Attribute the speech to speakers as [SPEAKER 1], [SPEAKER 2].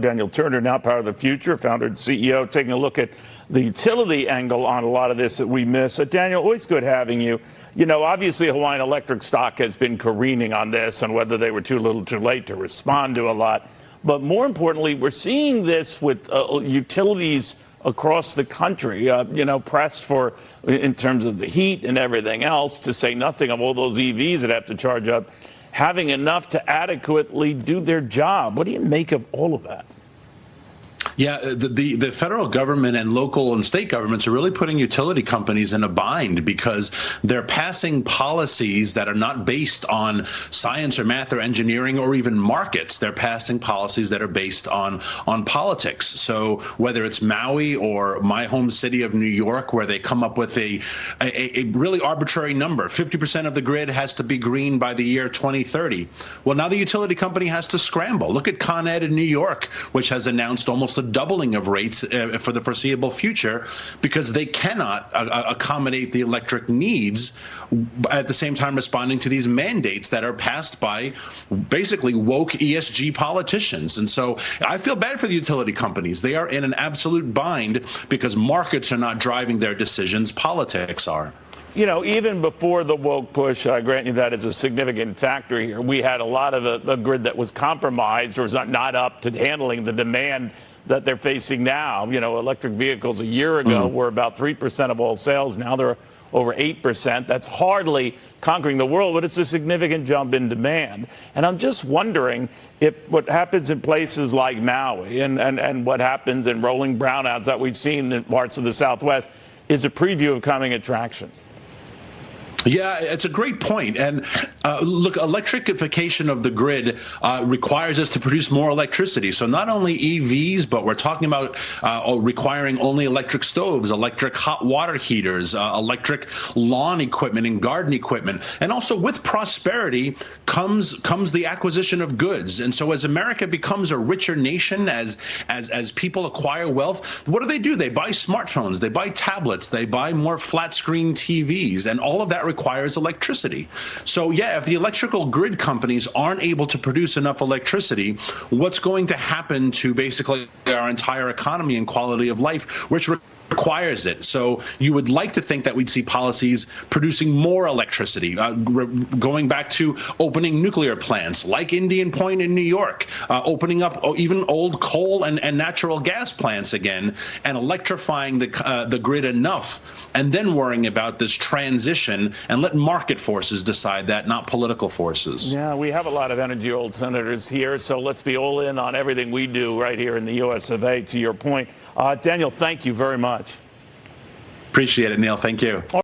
[SPEAKER 1] Daniel Turner, now part of the Future, founder and CEO, taking a look at the utility angle on a lot of this that we miss. Daniel, always good having you. You know, obviously Hawaiian Electric stock has been careening on this and whether they were too little too late to respond to a lot. But more importantly, we're seeing this with utilities across the country, pressed for, in terms of the heat and everything else, to say nothing of all those EVs that have to charge up, having enough to adequately do their job. What do you make of all of that?
[SPEAKER 2] Yeah, the federal government and local and state governments are really putting utility companies in a bind because they're passing policies that are not based on science or math or engineering or even markets. They're passing policies that are based on politics. So whether it's Maui or my home city of New York, where they come up with a really arbitrary number, 50% of the grid has to be green by the year 2030. Well, now the utility company has to scramble. Look at Con Ed in New York, which has announced almost a doubling of rates for the foreseeable future because they cannot accommodate the electric needs at the same time responding to these mandates that are passed by basically woke ESG politicians. And so I feel bad for the utility companies. They are in an absolute bind because markets are not driving their decisions. Politics are.
[SPEAKER 1] You know, even before the woke push, I grant you that is a significant factor here. We had a lot of the grid that was compromised or was not up to handling the demand that they're facing now. You know, electric vehicles a year ago were about 3% of all sales. Now they're over 8%. That's hardly conquering the world, but it's a significant jump in demand. And I'm just wondering if what happens in places like Maui and what happens in rolling brownouts that we've seen in parts of the Southwest is a preview of coming attractions.
[SPEAKER 2] Yeah, it's a great point. And look, electrification of the grid requires us to produce more electricity. So not only EVs, but we're talking about requiring only electric stoves, electric hot water heaters, electric lawn equipment and garden equipment. And also with prosperity comes the acquisition of goods. And so as America becomes a richer nation, as people acquire wealth, what do? They buy smartphones, they buy tablets, they buy more flat screen TVs, and all of that requires electricity. So yeah, if the electrical grid companies aren't able to produce enough electricity, what's going to happen to basically our entire economy and quality of life, which requires it? So you would like to think that we'd see policies producing more electricity, going back to opening nuclear plants like Indian Point in New York, opening up even old coal and natural gas plants again, and electrifying the grid enough, and then worrying about this transition and let market forces decide that, not political forces.
[SPEAKER 1] Yeah, we have a lot of energy old senators here, so let's be all in on everything we do right here in the U.S. of A, to your point. Daniel, thank you very much.
[SPEAKER 2] Appreciate it, Neil. Thank you.